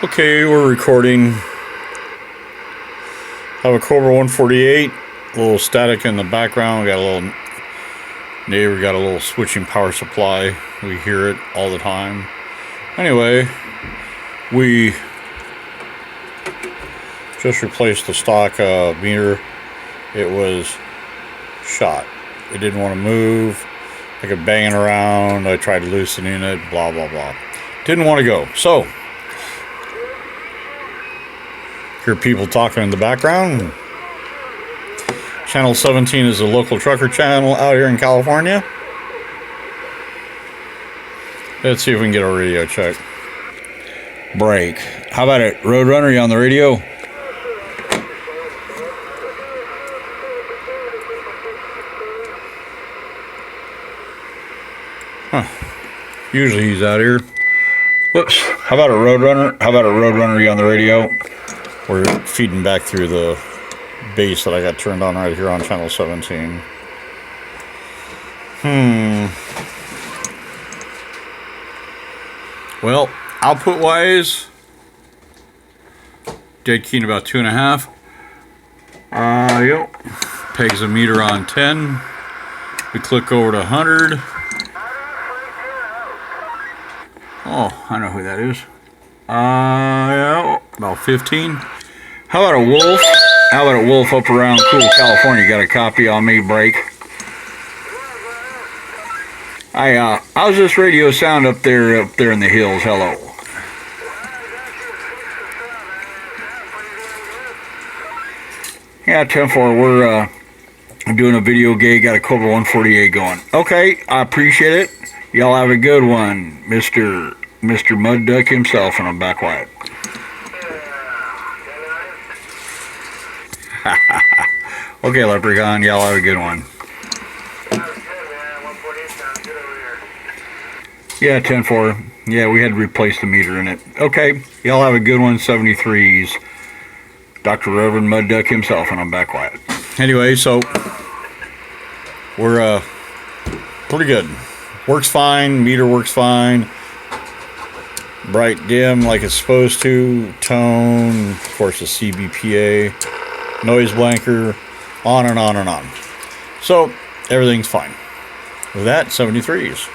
Okay, we're recording. Have a Cobra 148, a little static in the background. We got a little neighbor, got a little switching power supply. We hear it all the time. Anyway, we just replaced the stock meter. It was shot. It didn't want to move. I kept banging around. I tried loosening it, blah, blah, blah. Didn't want to go. So, hear people talking in the background. Channel 17 is a local trucker channel out here in California. Let's see if we can get a radio check. Break. How about it? Roadrunner, you on the radio? Huh. Usually he's out here. Whoops. How about a Roadrunner? How about a Roadrunner, you on the radio? We're feeding back through the base that I got turned on right here on channel 17. Well, output wise, dead keen about 2.5. Yep. Pegs the meter on 10. We click over to 100. Oh, I know who that is. Yeah, about 15. How about a wolf? How about a wolf up around cool California? Got a copy on me, break. How's this radio sound up there in the hills? Hello. Yeah, 10-4. We're doing a video gig. Got a Cobra 148 going. Okay, I appreciate it. Y'all have a good one, Mr. Mud Duck himself, and I'm back quiet. Okay, Leprechaun, y'all have a good one. Yeah, 10-4. Yeah, we had to replace the meter in it. Okay, y'all have a good one, 73s. Dr. Reverend Mud Duck himself, and I'm back quiet. Anyway, so we're pretty good. Works fine, meter works fine. Bright dim like it's supposed to. Tone, of course, the CBPA. Noise blanker, on and on and on. So, everything's fine. With that, 73s.